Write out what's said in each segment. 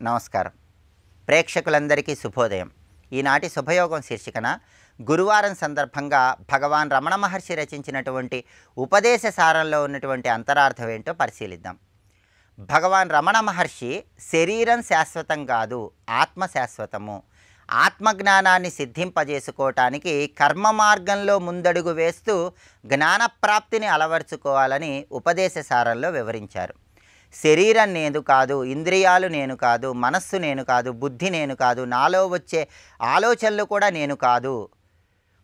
నమస్కారం. ప్రేక్షకులందరికీ శుభోదయం. ఈనాటి శుభయోగం శీర్షికన గురువారం సందర్భంగా భగవాన్ రమణ మహర్షి రచించినటువంటి ఉపదేశ సారంలో ఉన్నటువంటి అంతరార్థం ఏంటో పరిశీలిద్దాం. భగవాన్ రమణ మహర్షి శరీరం శాశ్వతం కాదు, ఆత్మ శాశ్వతము. ఆత్మజ్ఞానాన్ని సిద్ధింపజేసుకోవటానికి కర్మ మార్గంలో ముందడుగు వేస్తూ జ్ఞానప్రాప్తిని అలవర్చుకోవాలని ఉపదేశ సారంలో వివరించారు. శరీరం నేను కాదు, ఇంద్రియాలు నేను కాదు, మనస్సు నేను కాదు, బుద్ధి నేను కాదు, నాలో వచ్చే ఆలోచనలు కూడా నేను కాదు.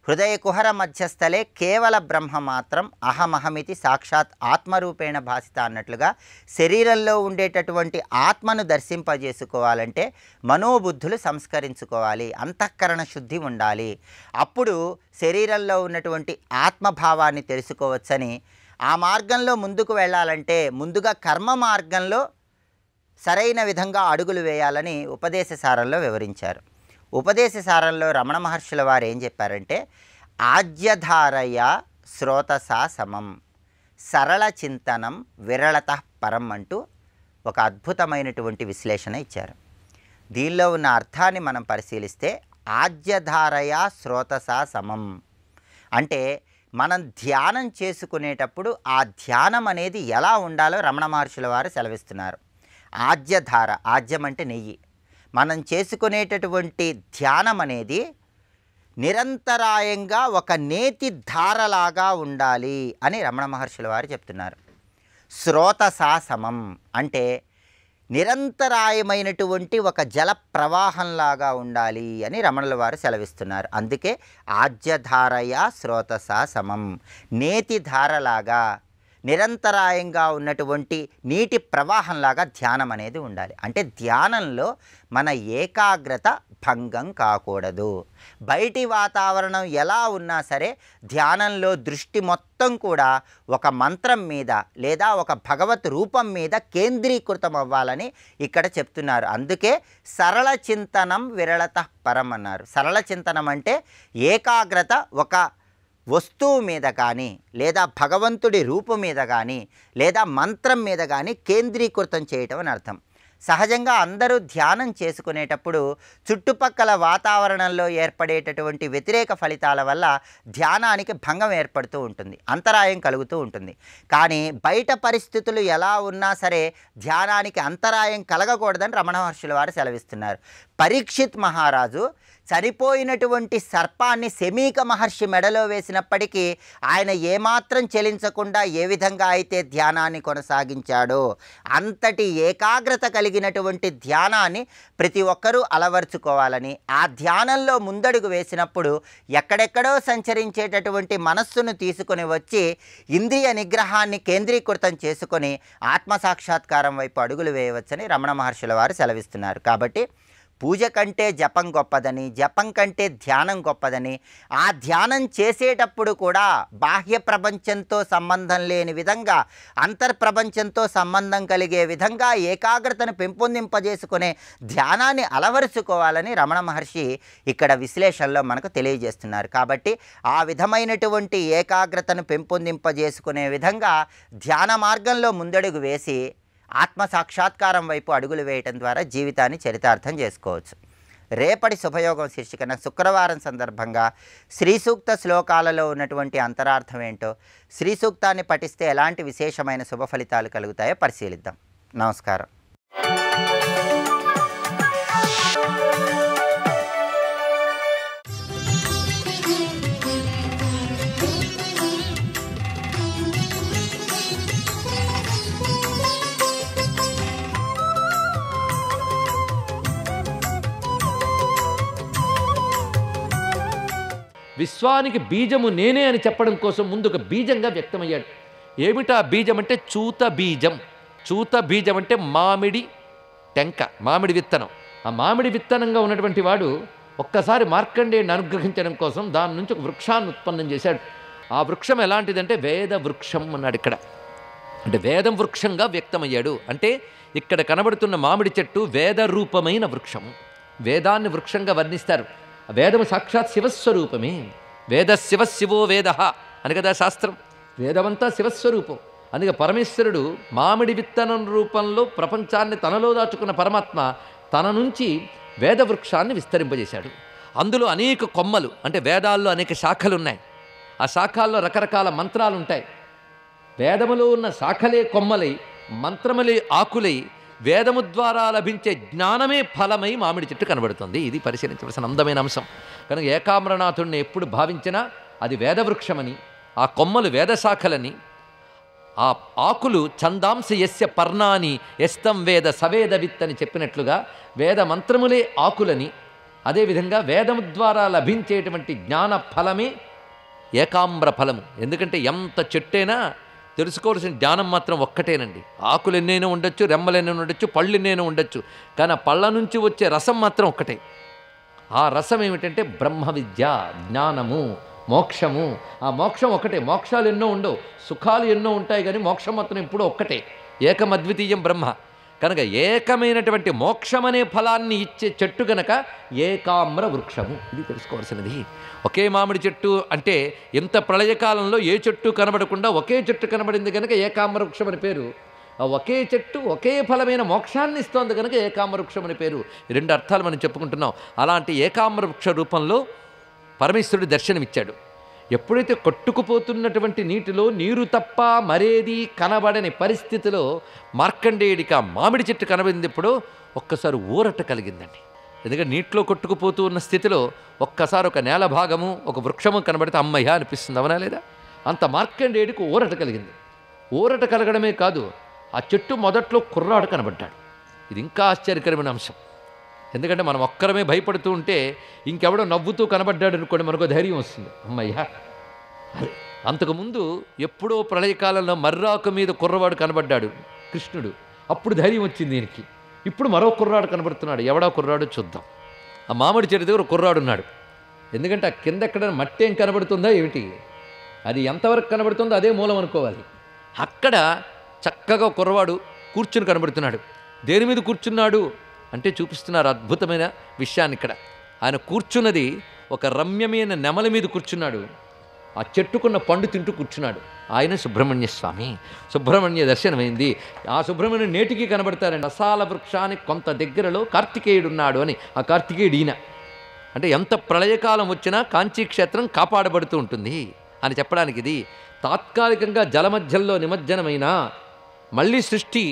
హృదయ కుహర మధ్యస్థలే కేవల బ్రహ్మ మాత్రం అహమహమితి సాక్షాత్ ఆత్మరూపేణ భాసిత అన్నట్లుగా శరీరంలో ఉండేటటువంటి ఆత్మను దర్శింపజేసుకోవాలంటే మనోబుద్ధులు సంస్కరించుకోవాలి, అంతఃకరణ శుద్ధి ఉండాలి. అప్పుడు శరీరంలో ఉన్నటువంటి ఆత్మభావాన్ని తెలుసుకోవచ్చని, ఆ మార్గంలో ముందుకు వెళ్ళాలంటే ముందుగా కర్మ మార్గంలో సరైన విధంగా అడుగులు వేయాలని ఉపదేశ సారంలో వివరించారు. ఉపదేశ సారంలో రమణ మహర్షుల వారు ఏం చెప్పారంటే, ఆజ్యధారయ శ్రోతసా సమం, సరళ చింతనం విరళత పరం అంటూ ఒక అద్భుతమైనటువంటి విశ్లేషణ ఇచ్చారు. దీనిలో ఉన్న అర్థాన్ని మనం పరిశీలిస్తే, ఆజ్యధారయ శ్రోతసా సమం అంటే మనం ధ్యానం చేసుకునేటప్పుడు ఆ ధ్యానం అనేది ఎలా ఉండాలో రమణ మహర్షుల వారు సెలవిస్తున్నారు. ఆజ్యధార, ఆజ్యం అంటే నెయ్యి. మనం చేసుకునేటటువంటి ధ్యానం అనేది నిరంతరాయంగా ఒక నేతి ధారలాగా ఉండాలి అని రమణ మహర్షుల వారు చెప్తున్నారు. శ్రోతసా సమం అంటే నిరంతరాయమైనటువంటి ఒక జల ప్రవాహంలాగా ఉండాలి అని రమణుల వారు సెలవిస్తున్నారు. అందుకే ఆజ్యధారయ శ్రోతసా సమం, నేతి ధారలాగా నిరంతరాయంగా ఉన్నటువంటి నీటి ప్రవాహంలాగా ధ్యానం అనేది ఉండాలి. అంటే ధ్యానంలో మన ఏకాగ్రత భంగం కాకూడదు. బయటి వాతావరణం ఎలా ఉన్నా సరే ధ్యానంలో దృష్టి మొత్తం కూడా ఒక మంత్రం మీద లేదా ఒక భగవత్ రూపం మీద కేంద్రీకృతం అవ్వాలని ఇక్కడ చెప్తున్నారు. అందుకే సరళ చింతనం విరళత పరం అన్నారు. సరళ చింతనం అంటే ఏకాగ్రత ఒక వస్తువు మీద కానీ లేదా భగవంతుడి రూపం మీద కానీ లేదా మంత్రం మీద కానీ కేంద్రీకృతం చేయటం అని అర్థం. సహజంగా అందరూ ధ్యానం చేసుకునేటప్పుడు చుట్టుపక్కల వాతావరణంలో ఏర్పడేటటువంటి వ్యతిరేక ఫలితాల వల్ల ధ్యానానికి భంగం ఏర్పడుతూ ఉంటుంది, అంతరాయం కలుగుతూ ఉంటుంది. కానీ బయట పరిస్థితులు ఎలా ఉన్నా సరే ధ్యానానికి అంతరాయం కలగకూడదని రమణ మహర్షుల వారు సెలవిస్తున్నారు. పరీక్షిత్ మహారాజు చనిపోయినటువంటి సర్పాన్ని శమీక మహర్షి మెడలో వేసినప్పటికీ ఆయన ఏమాత్రం చలించకుండా ఏ విధంగా అయితే ధ్యానాన్ని కొనసాగించాడో అంతటి ఏకాగ్రత కలిగినటువంటి ధ్యానాన్ని ప్రతి ఒక్కరూ అలవర్చుకోవాలని, ఆ ధ్యానంలో ముందడుగు వేసినప్పుడు ఎక్కడెక్కడో సంచరించేటటువంటి మనస్సును తీసుకొని వచ్చి ఇంద్రియ నిగ్రహాన్ని కేంద్రీకృతం చేసుకొని ఆత్మసాక్షాత్కారం వైపు అడుగులు వేయవచ్చని రమణ మహర్షుల వారు సెలవిస్తున్నారు. కాబట్టి పూజ కంటే జపం గొప్పదని, జపం కంటే ధ్యానం గొప్పదని, ఆ ధ్యానం చేసేటప్పుడు కూడా బాహ్య ప్రపంచంతో సంబంధం లేని విధంగా అంతర్ప్రపంచంతో సంబంధం కలిగే విధంగా ఏకాగ్రతను పెంపొందింపజేసుకునే ధ్యానాన్ని అలవరుచుకోవాలని రమణ మహర్షి ఇక్కడ విశ్లేషణలో మనకు తెలియజేస్తున్నారు. కాబట్టి ఆ విధమైనటువంటి ఏకాగ్రతను పెంపొందింపజేసుకునే విధంగా ధ్యాన మార్గంలో ముందడుగు వేసి ఆత్మసాక్షాత్కారం వైపు అడుగులు వేయటం ద్వారా జీవితాన్ని చరితార్థం చేసుకోవచ్చు. రేపటి శుభయోగం శీర్షికన శుక్రవారం సందర్భంగా శ్రీ సూక్త శ్లోకాలలో ఉన్నటువంటి అంతరార్థం ఏంటో, శ్రీ సూక్తాన్ని పఠిస్తే ఎలాంటి విశేషమైన శుభ ఫలితాలు కలుగుతాయో పరిశీలిద్దాం. నమస్కారం. విశ్వానికి బీజము నేనే అని చెప్పడం కోసం ముందు ఒక బీజంగా వ్యక్తమయ్యాడు. ఏమిటా బీజం అంటే చూత బీజం. చూత బీజం అంటే మామిడి టెంక, మామిడి విత్తనం. ఆ మామిడి విత్తనంగా ఉన్నటువంటి వాడు ఒక్కసారి మార్కండేయుని అనుగ్రహించడం కోసం దాని నుంచి ఒక వృక్షాన్ని ఉత్పన్నం చేశాడు. ఆ వృక్షం ఎలాంటిదంటే వేద వృక్షం అన్నాడు ఇక్కడ. అంటే వేదం వృక్షంగా వ్యక్తమయ్యాడు. అంటే ఇక్కడ కనబడుతున్న మామిడి చెట్టు వేద రూపమైన వృక్షము. వేదాన్ని వృక్షంగా వర్ణిస్తారు. వేదము సాక్షాత్ శివస్వరూపమే. వేద శివశివో వేద అని కదా శాస్త్రం. వేదమంతా శివస్వరూపం. అందుకే పరమేశ్వరుడు మామిడి విత్తనం రూపంలో ప్రపంచాన్ని తనలో దాచుకున్న పరమాత్మ తన నుంచి వేదవృక్షాన్ని విస్తరింపజేశాడు. అందులో అనేక కొమ్మలు, అంటే వేదాల్లో అనేక శాఖలు ఉన్నాయి. ఆ శాఖల్లో రకరకాల మంత్రాలు ఉంటాయి. వేదములో ఉన్న శాఖలే కొమ్మలై, మంత్రములే ఆకులై, వేదము ద్వారా లభించే జ్ఞానమే ఫలమై మామిడి చెట్టు కనబడుతుంది. ఇది పరిశీలించవలసిన అందమైన అంశం. కనుక ఏకామ్రనాథుడిని ఎప్పుడు భావించినా అది వేదవృక్షమని, ఆ కొమ్మలు వేదశాఖలని, ఆ ఆకులు ఛందాంసి యస్య పర్ణాని యస్తం వేద సవేదవిత్ అని చెప్పినట్లుగా వేద మంత్రములే ఆకులని, అదేవిధంగా వేదము ద్వారా లభించేటువంటి జ్ఞాన ఫలమే ఏకామ్ర ఫలము. ఎందుకంటే ఎంత చెట్టైనా తెలుసుకోవాల్సిన జ్ఞానం మాత్రం ఒక్కటేనండి. ఆకులు ఎన్నైనా ఉండొచ్చు, రెమ్మలు ఎన్నైనా ఉండొచ్చు, పళ్ళు ఎన్నైనా ఉండొచ్చు, కానీ ఆ పళ్ళ నుంచి వచ్చే రసం మాత్రం ఒక్కటే. ఆ రసం ఏమిటంటే బ్రహ్మ విద్య, జ్ఞానము, మోక్షము. ఆ మోక్షం ఒకటే. మోక్షాలు ఎన్నో ఉండవు, సుఖాలు ఎన్నో ఉంటాయి, కానీ మోక్షం మాత్రం ఎప్పుడూ ఒక్కటే. ఏకమద్వితీయం బ్రహ్మ. కనుక ఏకమైనటువంటి మోక్షమనే ఫలాన్ని ఇచ్చే చెట్టు కనుక ఏకామ్ర వృక్షము. ఇది తెలుసుకోవాల్సినది. ఒకే మామిడి చెట్టు అంటే ఎంత ప్రళయకాలంలో ఏ చెట్టు కనబడకుండా ఒకే చెట్టు కనబడింది కనుక ఏకామ్ర వృక్షం అని పేరు. ఆ ఒకే చెట్టు ఒకే ఫలమైన మోక్షాన్ని ఇస్తోంది కనుక ఏకామ్ర వృక్షం అని పేరు. ఈ రెండు అర్థాలు మనం చెప్పుకుంటున్నాం. అలాంటి ఏకామ్ర వృక్ష రూపంలో పరమేశ్వరుడు దర్శనమిచ్చాడు. ఎప్పుడైతే కొట్టుకుపోతున్నటువంటి నీటిలో నీరు తప్ప మరేది కనబడని పరిస్థితిలో మార్కండేయుడికి ఆ మామిడి చెట్టు కనబడింది. ఒక్కసారి ఊరట కలిగిందండి. ఎందుకంటే నీటిలో కొట్టుకుపోతూ ఉన్న స్థితిలో ఒక్కసారి ఒక నేల భాగము, ఒక వృక్షము కనబడితే అమ్మయ్య అనిపిస్తుంది, అవునా లేదా? అంత మార్కండేయుడికి ఊరట కలిగింది. ఊరట కలగడమే కాదు, ఆ చెట్టు మొదట్లో కుర్రాడు కనబడ్డాడు. ఇది ఇంకా ఆశ్చర్యకరమైన అంశం. ఎందుకంటే మనం ఒక్కరమే భయపడుతూ ఉంటే ఇంకెవడో నవ్వుతూ కనబడ్డాడు అనుకోండి, మనకు ధైర్యం వస్తుంది, అమ్మయ్య. అదే అంతకుముందు ఎప్పుడో ప్రళయకాలంలో మర్రాకు మీద కుర్రవాడు కనబడ్డాడు కృష్ణుడు, అప్పుడు ధైర్యం వచ్చింది దీనికి. ఇప్పుడు మరో కుర్రాడు కనబడుతున్నాడు. ఎవడా కుర్రాడు చూద్దాం. ఆ మామిడి చెట్టు దగ్గర కుర్రాడు ఉన్నాడు. ఎందుకంటే ఆ కింద ఎక్కడ మట్టి ఏం కనబడుతుందా ఏమిటి, అది ఎంతవరకు కనబడుతుందో అదే మూలం అనుకోవాలి. అక్కడ చక్కగా కుర్రవాడు కూర్చుని కనబడుతున్నాడు. దేని మీద కూర్చున్నాడు అంటే చూపిస్తున్నారు అద్భుతమైన విషయాన్ని. ఇక్కడ ఆయన కూర్చున్నది ఒక రమ్యమైన నెమల మీద కూర్చున్నాడు. ఆ చెట్టుకున్న పండు తింటూ కూర్చున్నాడు. ఆయన సుబ్రహ్మణ్య స్వామి. సుబ్రహ్మణ్య దర్శనమైంది. ఆ సుబ్రహ్మణ్యుడు నేటికి కనబడతారండి. రసాల వృక్షానికి కొంత దగ్గరలో కార్తికేయుడు ఉన్నాడు అని. ఆ కార్తికేయుడు ఈయన. అంటే ఎంత ప్రళయకాలం వచ్చినా కాంచీక్షేత్రం కాపాడబడుతూ ఉంటుంది అని చెప్పడానికి ఇది. తాత్కాలికంగా జలమధ్యంలో నిమజ్జనమైన మళ్ళీ సృష్టి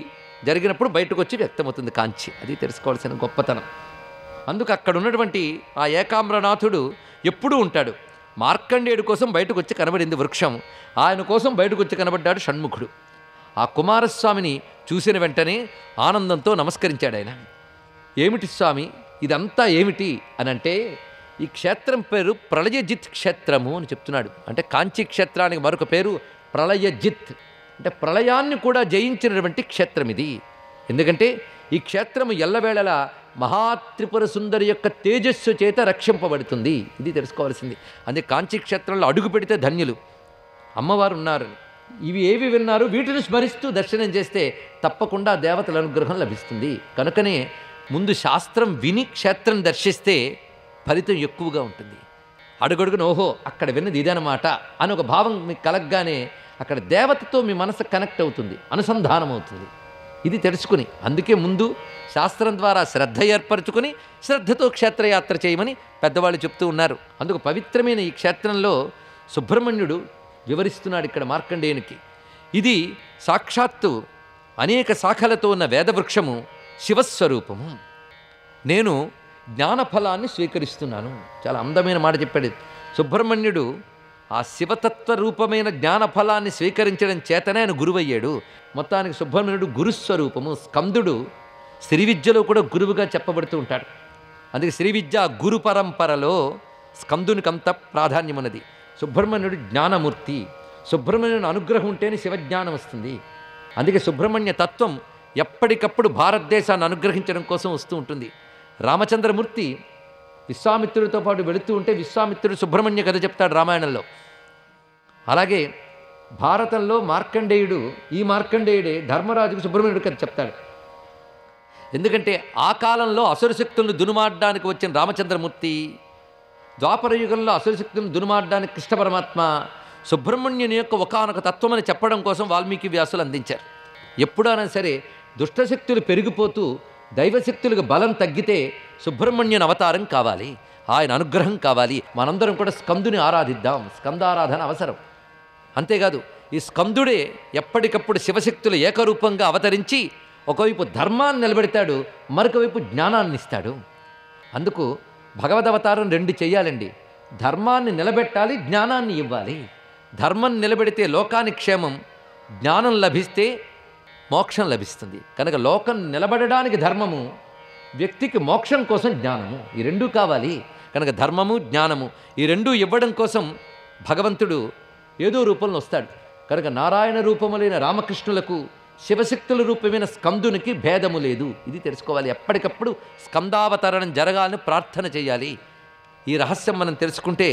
జరిగినప్పుడు బయటకు వచ్చి వ్యక్తమవుతుంది కాంచి. అది తెలుసుకోవాల్సిన గొప్పతనం. అందుకు అక్కడ ఉన్నటువంటి ఆ ఏకామ్రనాథుడు ఎప్పుడూ ఉంటాడు. మార్కండేయుడి కోసం బయటకు వచ్చి కనబడింది వృక్షం. ఆయన కోసం బయటకు వచ్చి కనబడ్డాడు షణ్ముఖుడు. ఆ కుమారస్వామిని చూసిన వెంటనే ఆనందంతో నమస్కరించాడు ఆయన. ఏమిటి స్వామి ఇదంతా ఏమిటి అని అంటే, ఈ క్షేత్రం పేరు ప్రళయజిత్ క్షేత్రము అని చెప్తున్నాడు. అంటే కాంచీ క్షేత్రానికి మరొక పేరు ప్రళయజిత్. అంటే ప్రళయాన్ని కూడా జయించినటువంటి క్షేత్రం ఇది. ఎందుకంటే ఈ క్షేత్రము ఎల్లవేళలా మహాత్రిపుర సుందరి యొక్క తేజస్సు చేత రక్షింపబడుతుంది. ఇది తెలుసుకోవాల్సింది. అందుకే కాంచీ క్షేత్రంలో అడుగు పెడితే ధన్యులు. అమ్మవారు ఉన్నారు. ఇవి ఏవి విన్నారు వీటిని స్మరిస్తూ దర్శనం చేస్తే తప్పకుండా దేవతల అనుగ్రహం లభిస్తుంది. కనుకనే ముందు శాస్త్రం విని క్షేత్రం దర్శిస్తే ఫలితం ఎక్కువగా ఉంటుంది. అడుగడుగున ఓహో అక్కడ విన్నది ఇదనమాట అని ఒక భావం మీకు కలగగానే అక్కడ దేవతతో మీ మనసు కనెక్ట్ అవుతుంది, అనుసంధానం అవుతుంది. ఇది తెలుసుకుని అందుకే ముందు శాస్త్రం ద్వారా శ్రద్ధ ఏర్పరచుకుని శ్రద్ధతో క్షేత్రయాత్ర చేయమని పెద్దవాళ్ళు చెప్తూ ఉన్నారు. అందుకు పవిత్రమైన ఈ క్షేత్రంలో సుబ్రహ్మణ్యుడు వివరిస్తున్నాడు ఇక్కడ మార్కండేయునికి. ఇది సాక్షాత్తు అనేక శాఖలతో ఉన్న వేదవృక్షము, శివస్వరూపము. నేను జ్ఞానఫలాన్ని స్వీకరిస్తున్నాను. చాలా అందమైన మాట చెప్పాడు సుబ్రహ్మణ్యుడు. ఆ శివతత్వ రూపమైన జ్ఞానఫలాన్ని స్వీకరించడం చేతనే ఆయన గురువయ్యాడు. మొత్తానికి సుబ్రహ్మణ్యుడు గురుస్వరూపము. స్కందుడు శ్రీ విద్యలో కూడా గురువుగా చెప్పబడుతూ ఉంటాడు. అందుకే శ్రీ విద్య గురు పరంపరలో స్కందునికంత ప్రాధాన్యం ఉన్నది. సుబ్రహ్మణ్యుడు జ్ఞానమూర్తి. సుబ్రహ్మణ్యుని అనుగ్రహం ఉంటేనే శివజ్ఞానం వస్తుంది. అందుకే సుబ్రహ్మణ్య తత్వం ఎప్పటికప్పుడు భారతదేశాన్ని అనుగ్రహించడం కోసం వస్తూ ఉంటుంది. రామచంద్రమూర్తి విశ్వామిత్రుడితో పాటు వెళుతూ ఉంటే విశ్వామిత్రుడు సుబ్రహ్మణ్య కథ చెప్తాడు రామాయణంలో. అలాగే భారతంలో మార్కండేయుడు, ఈ మార్కండేయుడే ధర్మరాజుకు సుబ్రహ్మణ్యుడి కథ చెప్తాడు. ఎందుకంటే ఆ కాలంలో అసురశక్తులను దునుమాడడానికి వచ్చిన రామచంద్రమూర్తి, ద్వాపర యుగంలో అసురశక్తులను దునుమాడడానికి కృష్ణ పరమాత్మ, సుబ్రహ్మణ్యుని యొక్క ఒకానొక తత్వమని చెప్పడం కోసం వాల్మీకి వ్యాసులు అందించారు. ఎప్పుడైనా సరే దుష్టశక్తులు పెరిగిపోతూ దైవశక్తులకు బలం తగ్గితే సుబ్రహ్మణ్యుని అవతారం కావాలి, ఆయన అనుగ్రహం కావాలి. మనందరం కూడా స్కందుని ఆరాధిద్దాం. స్కందారాధన అవసరం. అంతేకాదు ఈ స్కందుడే ఎప్పటికప్పుడు శివశక్తులు ఏకరూపంగా అవతరించి ఒకవైపు ధర్మాన్ని నిలబెడతాడు, మరొక వైపు జ్ఞానాన్ని ఇస్తాడు. అందుకు భగవదవతారం రెండు చెయ్యాలండి. ధర్మాన్ని నిలబెట్టాలి, జ్ఞానాన్ని ఇవ్వాలి. ధర్మం నిలబెడితే లోకానికి క్షేమం, జ్ఞానం లభిస్తే మోక్షం లభిస్తుంది. కనుక లోకం నిలబడడానికి ధర్మము, వ్యక్తికి మోక్షం కోసం జ్ఞానము, ఈ రెండూ కావాలి. కనుక ధర్మము జ్ఞానము ఈ రెండూ ఇవ్వడం కోసం భగవంతుడు ఏదో రూపంలో వస్తాడు. కనుక నారాయణ రూపములైన రామకృష్ణులకు శివశక్తుల రూపమైన స్కందునికి భేదము లేదు. ఇది తెలుసుకోవాలి. ఎప్పటికప్పుడు స్కందావతరణం జరగాలని ప్రార్థన చేయాలి. ఈ రహస్యం మనం తెలుసుకుంటే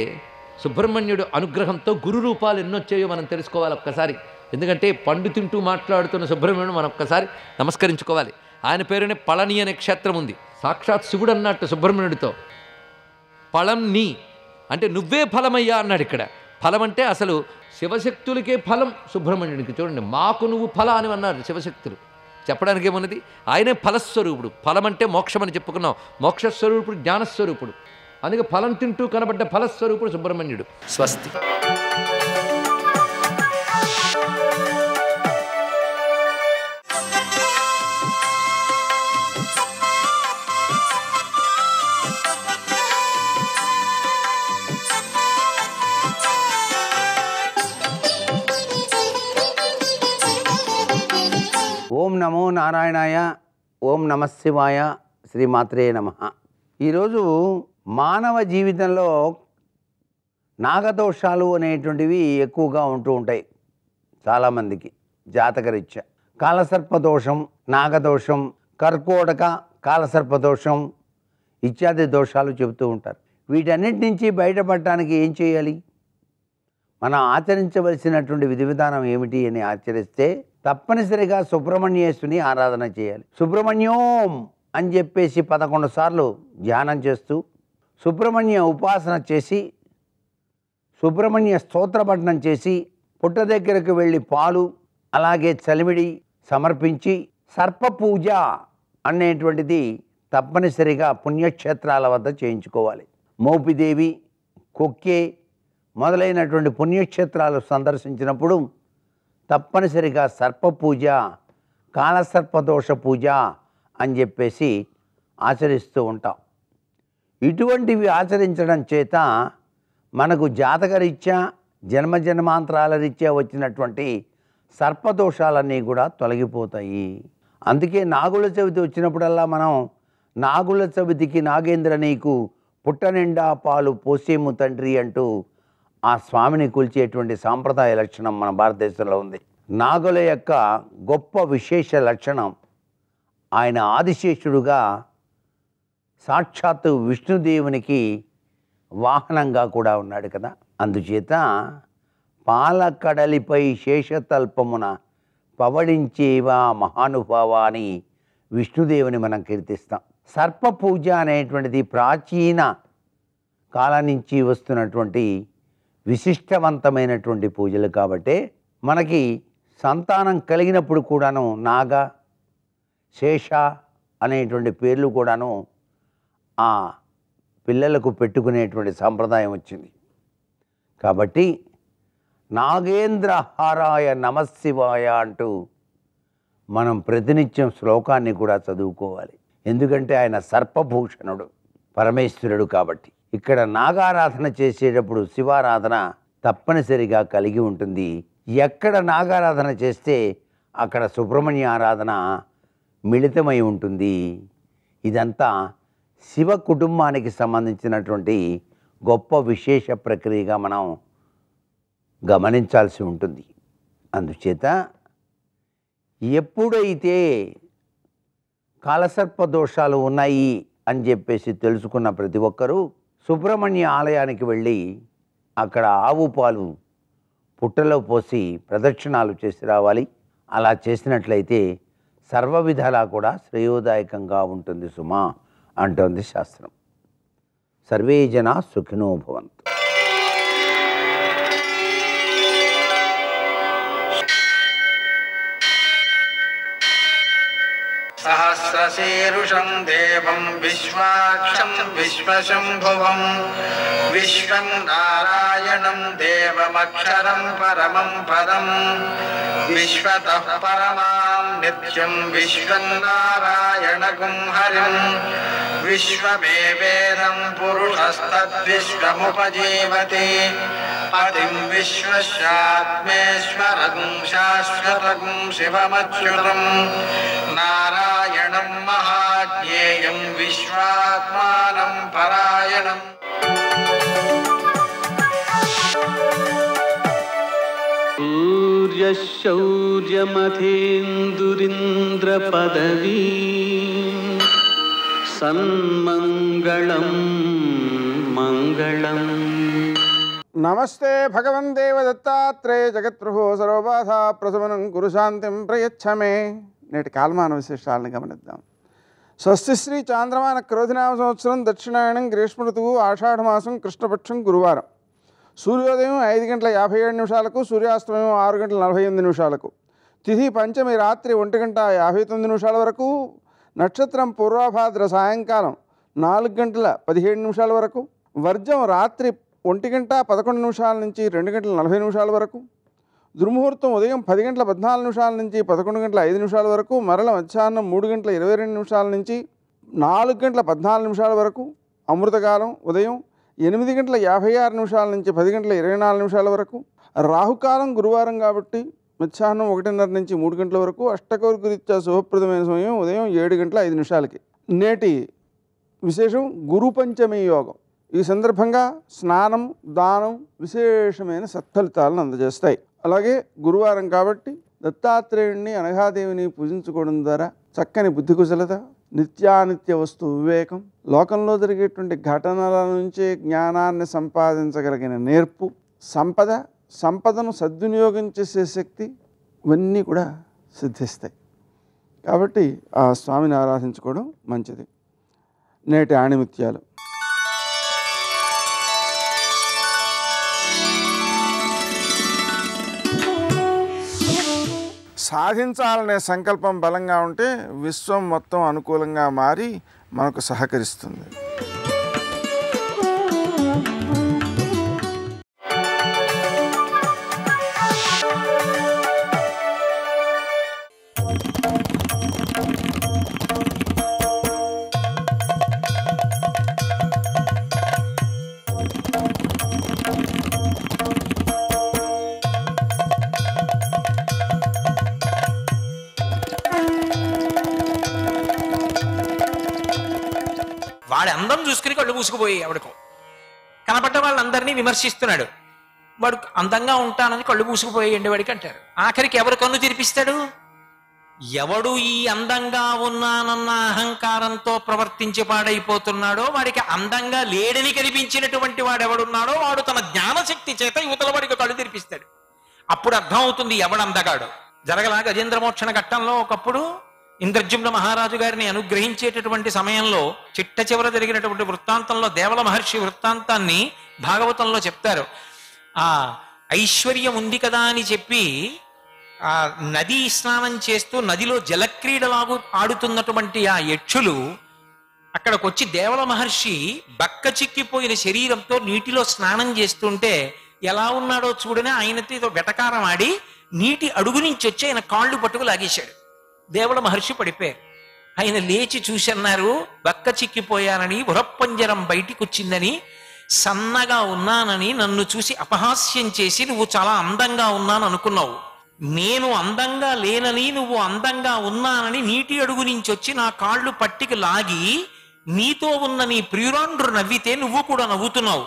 సుబ్రహ్మణ్యుడు అనుగ్రహంతో గురు రూపాలు ఎన్నొచ్చాయో మనం తెలుసుకోవాలి ఒక్కసారి. ఎందుకంటే పండు తింటూ మాట్లాడుతున్న సుబ్రహ్మణ్యుడు మనం ఒక్కసారి నమస్కరించుకోవాలి. ఆయన పేరునే పళని అనే క్షేత్రం ఉంది. సాక్షాత్ శివుడు అన్నట్టు సుబ్రహ్మణ్యుడితో, పళం నీ అంటే నువ్వే ఫలమయ్యా అన్నాడు. ఇక్కడ ఫలం అంటే అసలు శివశక్తులకే ఫలం సుబ్రహ్మణ్యుడికి. చూడండి, మాకు నువ్వు ఫల అని అన్నారు శివశక్తులు. చెప్పడానికి ఏమున్నది, ఆయనే ఫలస్వరూపుడు. ఫలం అంటే మోక్షం అని చెప్పుకున్నాం. మోక్షస్వరూపుడు, జ్ఞానస్వరూపుడు. అందుకే ఫలం తింటూ కనబడ్డ ఫలస్వరూపుడు సుబ్రహ్మణ్యుడు. స్వస్తి. ఓం నమో నారాయణాయ, ఓం నమశివాయ, శ్రీమాత్రే నమః. ఈరోజు మానవ జీవితంలో నాగదోషాలు అనేటువంటివి ఎక్కువగా ఉంటూ ఉంటాయి చాలామందికి జాతకరీత్యా. కాలసర్పదోషం, నాగదోషం, కర్కోటక కాలసర్పదోషం ఇత్యాది దోషాలు చెబుతూ ఉంటారు. వీటన్నిటి నుంచి బయటపడటానికి ఏం చేయాలి? మనం ఆచరించవలసినటువంటి విధి విధానం ఏమిటి అని ఆచరిస్తే తప్పనిసరిగా సుబ్రహ్మణ్యేశ్వరుని ఆరాధన చేయాలి. సుబ్రహ్మణ్యోం అని చెప్పేసి 11 సార్లు ధ్యానం చేస్తూ సుబ్రహ్మణ్య ఉపాసన చేసి సుబ్రహ్మణ్య స్తోత్రపఠనం చేసి పుట్ట దగ్గరకు వెళ్ళి పాలు అలాగే చలిమిడి సమర్పించి సర్ప పూజ అనేటువంటిది తప్పనిసరిగా పుణ్యక్షేత్రాల వద్ద చేయించుకోవాలి. మోపిదేవి, కొక్కే మొదలైనటువంటి పుణ్యక్షేత్రాలు సందర్శించినప్పుడు తప్పనిసరిగా సర్ప పూజ, కాలసర్పదోష పూజ అని చెప్పేసి ఆచరిస్తూ ఉంటాం. ఇటువంటివి ఆచరించడం చేత మనకు జాతకరీత్యా జన్మజన్మాంతరాల రీత్యా వచ్చినటువంటి సర్పదోషాలన్నీ కూడా తొలగిపోతాయి. అందుకే నాగుల చవితి వచ్చినప్పుడల్లా మనం నాగుల చవితికి నాగేంద్ర నీకు పుట్ట నిండా పాలు పోసేము తండ్రి అంటూ ఆ స్వామిని కొలిచేటువంటి సాంప్రదాయ లక్షణం మన భారతదేశంలో ఉంది. నాగుల యొక్క గొప్ప విశేష లక్షణం, ఆయన ఆదిశేషుడుగా సాక్షాత్తు విష్ణుదేవునికి వాహనంగా కూడా ఉన్నాడు కదా. అందుచేత పాలకడలిపై శేషతల్పమున పవడించేవా మహానుభావ అని విష్ణుదేవుని మనం కీర్తిస్తాం. సర్ప పూజ అనేటువంటిది ప్రాచీన కాలం నుంచి వస్తున్నటువంటి విశిష్టవంతమైనటువంటి పూజలు. కాబట్టి మనకి సంతానం కలిగినప్పుడు కూడాను నాగ, శేష అనేటువంటి పేర్లు కూడాను ఆ పిల్లలకు పెట్టుకునేటువంటి సాంప్రదాయం వచ్చింది. కాబట్టి నాగేంద్రహారాయ నమశివాయ అంటూ మనం ప్రతినిత్యం శ్లోకాన్ని కూడా చదువుకోవాలి. ఎందుకంటే ఆయన సర్పభూషణుడు, పరమేశ్వరుడు. కాబట్టి ఇక్కడ నాగారాధన చేసేటప్పుడు శివారాధన తప్పనిసరిగా కలిగి ఉంటుంది. ఎక్కడ నాగారాధన చేస్తే అక్కడ సుబ్రహ్మణ్య ఆరాధన మిళితమై ఉంటుంది. ఇదంతా శివ కుటుంబానికి సంబంధించినటువంటి గొప్ప విశేష ప్రక్రియగా మనం గమనించాల్సి ఉంటుంది. అందుచేత ఎప్పుడైతే కాలసర్ప దోషాలు ఉన్నాయి అని చెప్పేసి తెలుసుకున్న ప్రతి ఒక్కరూ సుబ్రహ్మణ్య ఆలయానికి వెళ్ళి అక్కడ ఆవు పాలు పుట్టలో పోసి ప్రదక్షిణాలు చేసి రావాలి. అలా చేసినట్లయితే సర్వ విధాలా కూడా శ్రేయోదాయకంగా ఉంటుంది సుమా అంటోంది శాస్త్రం. సర్వే జనా సుఖినో భవంతు. सहस्रशीर्षं देवं विश्वाक्षं विश्वशम्भुवं विश्वं नारायणं देवमक्षरं परमं पदं विश्वतः परमां नित्यं विश्वं नारायणगुं हरिं विश्वमेवेदं पुरुषस्तद्विश्वमुपजीवति पतिं विश्वस्यात्मेश्वरगुं शाश्वतगुं शिवमच्युतं नारायणं महाज्ञेयं विश्वात्मानं परायणम् सूर्यशौर्यमथेन्दुरिन्द्रपदवी सन्मङ्गलं मङ्गलम्। నమస్తే భగవన్ దేవదత్తాత్రేయ జగత్ప్రభో సర్వబాధా ప్రశమనం కురు శాంతిం ప్రయచ్చమే. నేటి కాలమాన విశేషాలను గమనిద్దాం. స్వస్తి శ్రీ చాంద్రమాన క్రోధినామ సంవత్సరం దక్షిణాయనం గ్రీష్మ ఋతువు ఆషాఢమాసం కృష్ణపక్షం గురువారం. సూర్యోదయం 5:57 సూర్యాస్తమయం 6:48. తిథి పంచమి రాత్రి 1:59 వరకు. నక్షత్రం పూర్వభాద్ర సాయంకాలం 4:17 వరకు. వర్జం రాత్రి 1:11 నుంచి 2:40 వరకు. దుర్ముహూర్తం ఉదయం 10:14 నుంచి 11:05 వరకు. మరల మధ్యాహ్నం 3:22 నుంచి 4:14 వరకు. అమృతకాలం ఉదయం 8:56 నుంచి 10:24 వరకు. రాహుకాలం గురువారం కాబట్టి మధ్యాహ్నం 1:30 నుంచి 3 గంటల వరకు. అష్టకౌర్గరీత్యా శుభప్రదమైన సమయం ఉదయం 7:05. నేటి విశేషం గురు పంచమి యోగం. ఈ సందర్భంగా స్నానం దానం విశేషమైన సత్ఫలితాలను అందజేస్తాయి. అలాగే గురువారం కాబట్టి దత్తాత్రేయుడిని అనఘాదేవిని పూజించుకోవడం ద్వారా చక్కని బుద్ధి కుశలత, నిత్యానిత్య వస్తు వివేకం, లోకంలో జరిగేటువంటి ఘటనల నుంచే జ్ఞానాన్ని సంపాదించగలిగిన నేర్పు, సంపదను సద్వినియోగం చేసే శక్తి, ఇవన్నీ కూడా సిద్ధిస్తాయి. కాబట్టి ఆ స్వామిని ఆరాధించుకోవడం మంచిది. నేటి ఆణిముత్యాలు. సాధించాలనే సంకల్పం బలంగా ఉంటే విశ్వం మొత్తం అనుకూలంగా మారి మనకు సహకరిస్తుంది. వాడి అందం చూసుకుని కళ్ళు మూసుకుపోయి ఆవిడకు కనపడ్డ వాళ్ళందరినీ విమర్శిస్తున్నాడు. వాడు అందంగా ఉంటానని కళ్ళు మూసుకుపోయేయండి వాడికి అంటారు. ఆఖరికి ఎవరు కన్ను తెరిపిస్తాడు? ఎవడు ఈ అందంగా ఉన్నానన్న అహంకారంతో ప్రవర్తించి పాడైపోతున్నాడో, వాడికి అందంగా లేడని కనిపించినటువంటి వాడెవడున్నాడో వాడు తన జ్ఞానశక్తి చేత యువతల వాడికి కళ్ళు తెరిపిస్తాడు. అప్పుడు అర్థం అవుతుంది ఎవడందగాడు. జరగలా గజేంద్రమోక్షణ ఘట్టంలో ఒకప్పుడు ఇంద్రజుమ్న మహారాజు గారిని అనుగ్రహించేటటువంటి సమయంలో చిట్ట చివర జరిగినటువంటి వృత్తాంతంలో దేవల మహర్షి వృత్తాంతాన్ని భాగవతంలో చెప్తారు. ఆ ఐశ్వర్యం ఉంది కదా అని చెప్పి ఆ నదీ స్నానం చేస్తూ నదిలో జలక్రీడలాగు ఆడుతున్నటువంటి ఆ యక్షులు అక్కడికి వచ్చి దేవల మహర్షి బక్క చిక్కిపోయిన శరీరంతో నీటిలో స్నానం చేస్తుంటే ఎలా ఉన్నాడో చూడని ఆయనతో వెటకారం ఆడి నీటి అడుగు నుంచి వచ్చి ఆయన కాళ్ళు పట్టుకు లాగేశాడు. దేవల మహర్షి పడిపోయారు. ఆయన లేచి చూసి అన్నారు, బక్క చిక్కిపోయానని, ఉరప్పంజరం బయటికి వచ్చిందని, సన్నగా ఉన్నానని నన్ను చూసి అపహాస్యం చేసి నువ్వు చాలా అందంగా ఉన్నాను అనుకున్నావు. నేను అందంగా లేనని, నువ్వు అందంగా ఉన్నానని నీటి అడుగు నుంచి వచ్చి నా కాళ్ళు పట్టికి లాగి నీతో ఉన్న నీ ప్రియురాండ్రు నవ్వితే నువ్వు కూడా నవ్వుతున్నావు.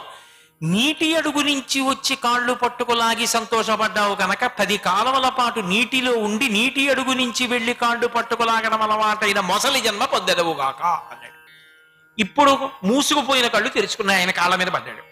నీటి అడుగు నుంచి వచ్చి కాళ్ళు పట్టుకులాగి సంతోషపడ్డావు కనుక 10 కాలముల పాటు నీటిలో ఉండి నీటి అడుగు నుంచి వెళ్లి కాళ్ళు పట్టుకులాగడం అలవాటైన మొసలి జన్మ పొందెదవుగాక అన్నాడు. ఇప్పుడు మూసుకుపోయిన కళ్ళు తెరుచుకున్నాయి. ఆయన కాళ్ళ మీద పడ్డాడు.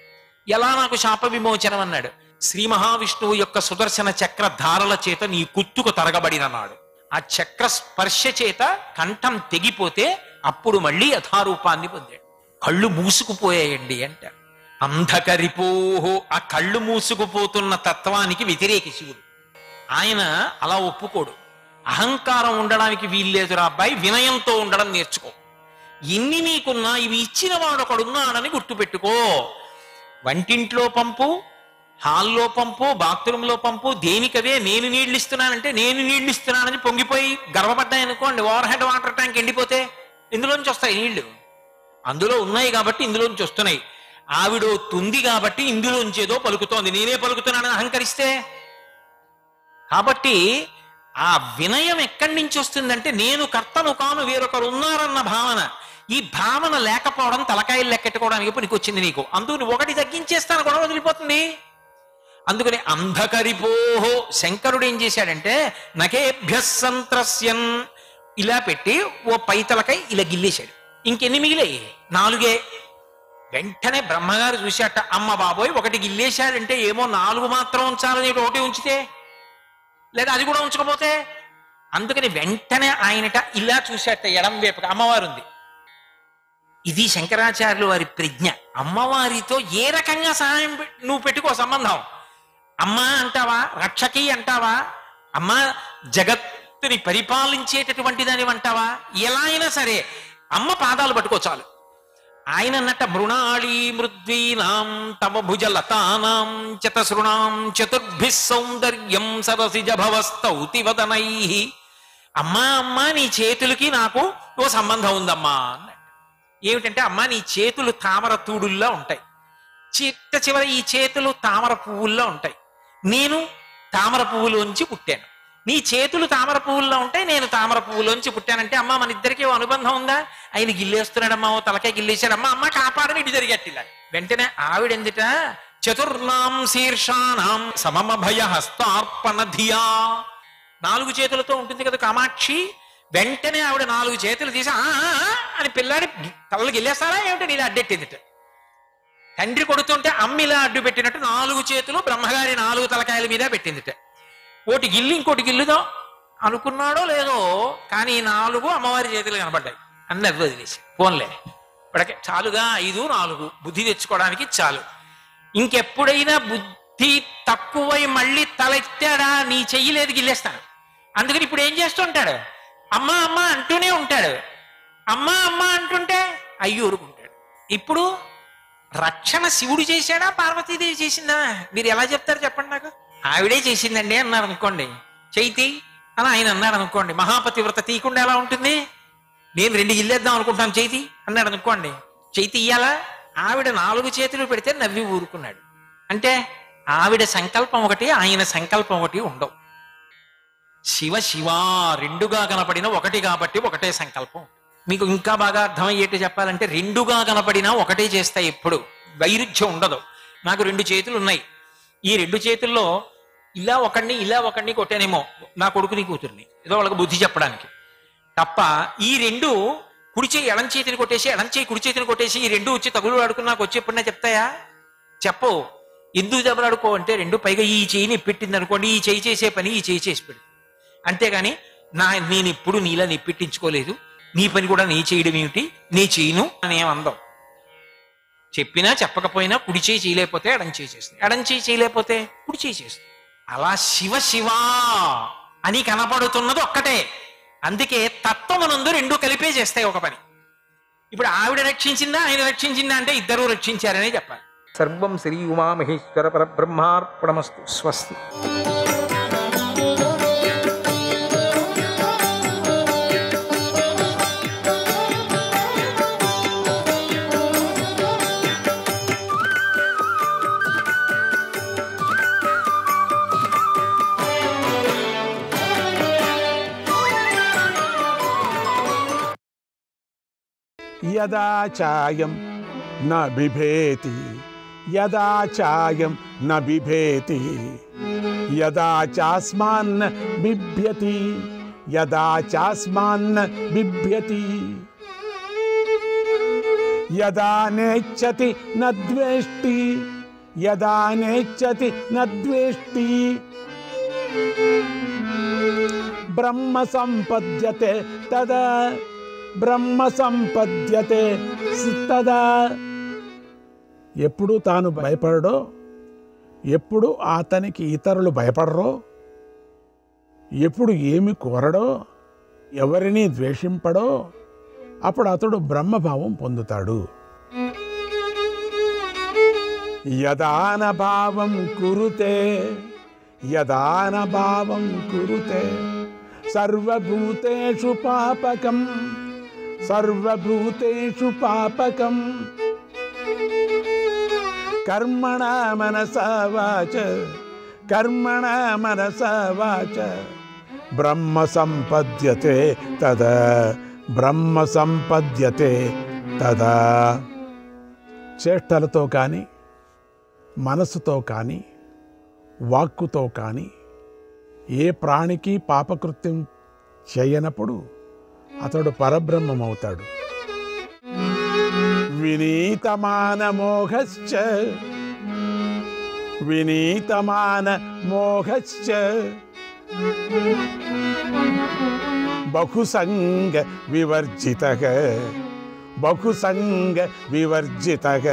ఎలా నాకు శాప విమోచనం అన్నాడు. శ్రీ మహావిష్ణువు యొక్క సుదర్శన చక్ర ధారల చేత నీ కుత్తుకు తరగబడినన్నాడు. ఆ చక్ర స్పర్శ చేత కంఠం తెగిపోతే అప్పుడు మళ్ళీ యథారూపాన్ని పొందాడు. కళ్ళు మూసుకుపోయాయండి అంటారు. అంధకరిపోహో, ఆ కళ్ళు మూసుకుపోతున్న తత్వానికి వ్యతిరేకి శివుడు. ఆయన అలా ఒప్పుకోడు. అహంకారం ఉండడానికి వీల్లేదురా అబ్బాయి, వినయంతో ఉండడం నేర్చుకో. ఎన్ని నీకున్నా ఇవి ఇచ్చిన వాడు ఒకడున్నాడని గుర్తుపెట్టుకో. వంటింట్లో పంపు, హాల్లో పంపు, బాత్రూంలో పంపు, దేనికవే నేను నీళ్ళు ఇస్తున్నానంటే నేను నీళ్ళు ఇస్తున్నానని పొంగిపోయి గర్వపడ్డాయనుకోండి, ఓవర్ హెడ్ వాటర్ ట్యాంక్ ఎండిపోతే ఇందులోంచి వస్తాయి నీళ్లు. అందులో ఉన్నాయి కాబట్టి ఇందులోంచి వస్తున్నాయి. ఆవిడ తుంది కాబట్టి ఇందులోంచి ఏదో పలుకుతోంది, నేనే పలుకుతున్నానని అహంకరిస్తే. కాబట్టి ఆ వినయం ఎక్కడి నుంచి వస్తుందంటే నేను కర్తను కాను వేరొకరు ఉన్నారన్న భావన. ఈ భావన లేకపోవడం తలకాయలు లెక్కెట్టుకోవడానికి పనికొచ్చింది నీకు. అందుకు ఒకటి తగ్గించేస్తాను కూడా వదిలిపోతుంది. అందుకని అంధకరిపోహో శంకరుడు ఏం చేశాడంటే నకేభ్య సంత్రస్యన్ ఇలా పెట్టి ఓ పైతలకై ఇలా గిల్లేశాడు. ఇంకెన్ని మిగిలాయి? 4. వెంటనే బ్రహ్మగారు చూశాట, అమ్మ బాబోయ్ ఒకటి గిల్లేశాడంటే ఏమో 4 మాత్రం ఉంచాలని ఒకటి ఉంచితే, లేదా అది కూడా ఉంచకపోతే. అందుకని వెంటనే ఆయనట ఇలా చూశాట, ఎడం వైపుగా అమ్మవారు ఉంది. ఇది శంకరాచార్యులు వారి ప్రజ్ఞ. అమ్మవారితో ఏ రకంగా సహాయం నువ్వు పెట్టుకో సంబంధం. అమ్మ అంటావా, రక్షకి అంటావా, అమ్మ జగత్తుని పరిపాలించేటటువంటి దాని అంటావా, ఎలా అయినా సరే అమ్మ పాదాలు పట్టుకో చాలు. ఆయన అన్నట్ట మృణాళీ మృద్వీనాం తమ భుజలతానాం చతసృణాం చతుర్భి సౌందర్యం సరసిజ భవస్తౌతి వదనై. అమ్మా అమ్మా నీ చేతులకి నాకు ఓ సంబంధం ఉందమ్మా అన్నట్టు. ఏమిటంటే అమ్మా నీ చేతులు తామర తూడుల్లా ఉంటాయి, చిట్ట చివర ఈ చేతులు తామర పువ్వుల్లో ఉంటాయి. నేను తామర పువ్వులోంచి పుట్టాను, నీ చేతులు తామర పువ్వుల్లో ఉంటాయి, నేను తామర పువ్వులోంచి పుట్టానంటే అమ్మ మన ఇద్దరికి ఓ అనుబంధం ఉందా? ఆయన గిల్లేస్తున్నాడమ్మా, ఓ తలకాయ గిల్లేశాడమ్మా, అమ్మ కాపాడని ఇటు జరిగట్టిలా. వెంటనే ఆవిడెందుట చతుర్నాం శీర్షానాం సమమ భయ హస్తార్పణ ధియా. 4 చేతులతో ఉంటుంది కదా కామాక్షి. వెంటనే ఆవిడ 4 చేతులు తీసి అని పిల్లాడి తలలు గిల్లేస్తారా ఏమిటో ఇలా అడ్డెట్టిందిట. తండ్రి కొడుతుంటే అమ్మ ఇలా అడ్డు పెట్టినట్టు 4 చేతులు బ్రహ్మగారి 4 తలకాయల మీద పెట్టిందిట. ఒకటి గిల్లి ఇంకోటి గిల్లుదాం అనుకున్నాడో లేదో కానీ 4 అమ్మవారి చేతులు కనబడ్డాయి. అన్నది వదిలేసి పోన్లే ఇప్పటికే చాలుగా 5, 4 బుద్ధి తెచ్చుకోవడానికి చాలు. ఇంకెప్పుడైనా బుద్ధి తక్కువై మళ్ళీ తలెత్తాడా నీ చెయ్యలేదు గిల్లేస్తాను. అందుకని ఇప్పుడు ఏం చేస్తుంటాడు, అమ్మ అమ్మ అంటూనే ఉంటాడు. అమ్మ అమ్మ అంటుంటే అయ్యూరుకుంటాడు. ఇప్పుడు రక్షణ శివుడు చేశాడా పార్వతీదేవి చేసిందా? మీరు ఎలా చెప్తారు చెప్పండి నాకు. ఆవిడే చేసిందండి అన్నారు అనుకోండి, చైతి అని ఆయన అన్నాడు అనుకోండి, మహాపతివ్రత తీయకుండా ఎలా ఉంటుంది? నేను 2 గిల్లేద్దాం అనుకుంటాను చైతి అన్నాడు అనుకోండి, చైతి ఇయ్యాలా? ఆవిడ 4 చేతులు పెడితే నవ్వి ఊరుకున్నాడు. అంటే ఆవిడ సంకల్పం ఒకటి, ఆయన సంకల్పం ఒకటి ఉండవు. శివ శివ 2గా కనపడిన ఒకటి కాబట్టి ఒకటే సంకల్పం. మీకు ఇంకా బాగా అర్థమయ్యేట్టు చెప్పాలంటే 2గా కనపడినా ఒకటే చేస్తాయి, ఎప్పుడు వైరుధ్యం ఉండదు. నాకు 2 చేతులు ఉన్నాయి, ఈ 2 చేతుల్లో ఇలా ఒకడిని కొట్టానేమో నా కొడుకుని కూతుర్ని, ఏదో వాళ్ళకి బుద్ధి చెప్పడానికి తప్ప ఈ 2 కుడి చేయి ఎడం చేతిని కొట్టేసి ఎడం చేయి కుడి చేతిని కొట్టేసి ఈ 2 వచ్చి తగులు ఆడుకుని నాకు వచ్చి ఎప్పుడన్నా చెప్తాయా? చెప్పవు. ఎందుకు దెబ్బలాడుకో అంటే 2 పైగా ఈ చేయిని పెట్టింది అనుకోండి, ఈ చేయి చేసే పని ఈ చేయి చేసి పెడుతుంది. అంతేగాని నేను ఎప్పుడు నీలా నిప్పెట్టించుకోలేదు, నీ పని కూడా నీ చేయడం ఏమిటి, నీ చేయను అని ఏమందాం. చెప్పినా చెప్పకపోయినా కుడి చేయి చేయలేకపోతే ఎడం చేయి చేస్తుంది, ఎడం చేయి చేయలేకపోతే కుడి చేయి చేస్తుంది. అలా శివ శివ అని కనపడుతున్నది ఒక్కటే. అందుకే తత్వమునందు 2 కలిపే చేస్తాయి ఒక పని. ఇప్పుడు ఆవిడ రక్షించిందా ఆయన రక్షించిందా అంటే ఇద్దరూ రక్షించారనే చెప్పాలి. సర్వం శ్రీ ఉమామహేశ్వర పరబ్రహ్మార్పణమస్తు. స్వస్తి. యదా చాయం న బిభేతి యదా చాయం న బిభేతి యదా చాస్మాన్న బిభ్యతి యదా చాస్మాన్న బిభ్యతి యదా నేచ్చతి న ద్వేష్టి యదా నేచ్చతి న ద్వేష్టి బ్రహ్మ సంపద్యతే తదా బ్రహ్మ సంపద్యతే తదా. ఎప్పుడు తాను భయపడడో, ఎప్పుడు అతనికి ఇతరులు భయపడరో, ఎప్పుడు ఏమి కోరడో, ఎవరిని ద్వేషింపడో అప్పుడు అతడు బ్రహ్మభావం పొందుతాడు. యదాన భావం కురుతే, యదాన భావం కురుతే సర్వభూతేషు పాపకం, సర్వభూతేషు పాపకం కర్మణా మనసా వాచ, కర్మణా మనసా వాచ బ్రహ్మ సంపద్యతే తదా, బ్రహ్మ సంపద్యతే తదా. చేష్టలతో కానీ, మనసుతో కానీ, వాక్కుతో కానీ ఏ ప్రాణికి పాపకృత్యం చేయనప్పుడు అతడు పరబ్రహ్మమవుతాడు. వినీతమాన మోహశ్చ, వినీతమాన మోహశ్చ బహుసంగ వివర్జితః, బహుసంగ వివర్జితః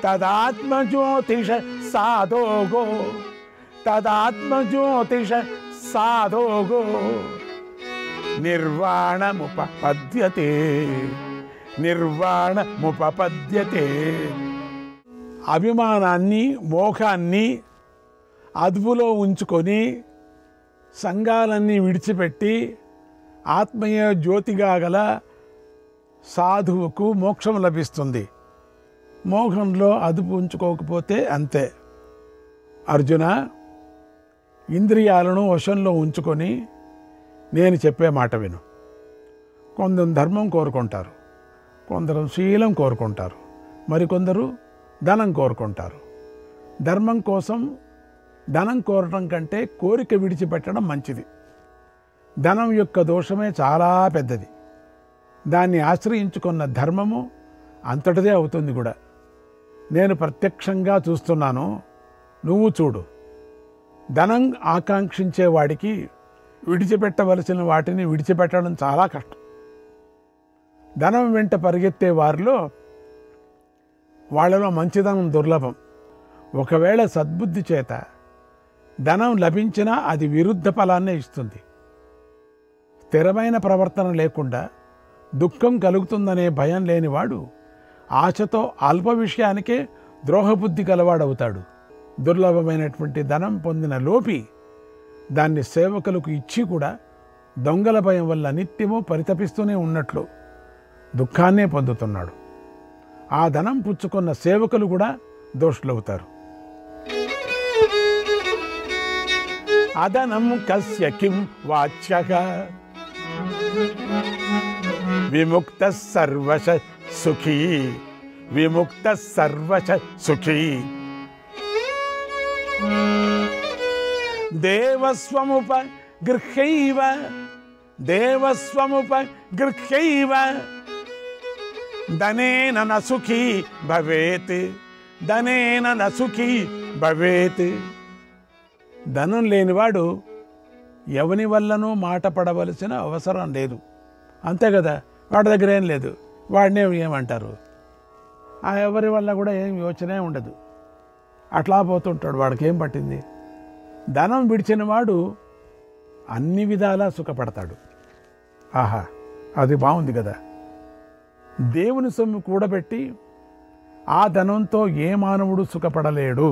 తదాత్మజ్యోతిష సాధోగో, తదాత్మజ్యోతిష సాధోగో నిర్వాణముపపద్యతే, నిర్వాణముపపద్యతే. అభిమానాన్ని, మోహాన్ని అదుపులో ఉంచుకొని సంఘాలన్నీ విడిచిపెట్టి ఆత్మీయ జ్యోతిగా గల సాధువుకు మోక్షం లభిస్తుంది. మోహంలో అదుపు ఉంచుకోకపోతే అంతే. అర్జున, ఇంద్రియాలను వశంలో ఉంచుకొని నేను చెప్పే మాట విను. కొందరు ధర్మం కోరుకుంటారు, కొందరు శీలం కోరుకుంటారు, మరికొందరు ధనం కోరుకుంటారు. ధర్మం కోసం ధనం కోరటం కంటే కోరిక విడిచిపెట్టడం మంచిది. ధనం యొక్క దోషమే చాలా పెద్దది. దాన్ని ఆశ్రయించుకున్న ధర్మము అంతటిదే అవుతుంది కూడా. నేను ప్రత్యక్షంగా చూస్తున్నాను, నువ్వు చూడు. ధనం ఆకాంక్షించే వాడికి విడిచిపెట్టవలసిన వాటిని విడిచిపెట్టడం చాలా కష్టం. ధనం వెంట పరిగెత్తే వాళ్ళలో మంచిదనం దుర్లభం. ఒకవేళ సద్బుద్ధి చేత ధనం లభించినా అది విరుద్ధ ఫలాన్నే ఇస్తుంది. స్థిరమైన ప్రవర్తన లేకుండా దుఃఖం కలుగుతుందనే భయం లేనివాడు ఆశతో అల్ప విషయానికే ద్రోహబుద్ధి గలవాడవుతాడు. దుర్లభమైనటువంటి ధనం పొందిన లోపి దాన్ని సేవకులకు ఇచ్చి కూడా దొంగల భయం వల్ల నిత్యము పరితపిస్తూనే ఉన్నట్లు దుఃఖాన్నే పొందుతున్నాడు. ఆ ధనం పుచ్చుకున్న సేవకులు కూడా దోషులవుతారు. అధనం కస్య కిం వాచ్యః విముక్త సర్వశ సుఖీ, విముక్త సర్వశ సుఖీ. దేవస్వముపగృహ్యైవ, దేవస్వముపగృహ్యైవ ధనేన న సుఖీ భవేత్, ధనేన న సుఖీ భవేత్. ధనం లేనివాడు ఎవని వల్లనూ మాట పడవలసిన అవసరం లేదు. అంతే కదా, వాడి దగ్గర ఏం లేదు, వాడినే ఏమంటారు, ఆ ఎవరి వల్ల కూడా ఏం యోచనే ఉండదు. అట్లా పోతుంటాడు, వాడికి ఏం పట్టింది. ధనం విడిచిన వాడు అన్ని విధాలా సుఖపడతాడు. ఆహా, అది బాగుంది కదా. దేవుని సొమ్ము కూడబెట్టి ఆ ధనంతో ఏ మానవుడు సుఖపడలేడు.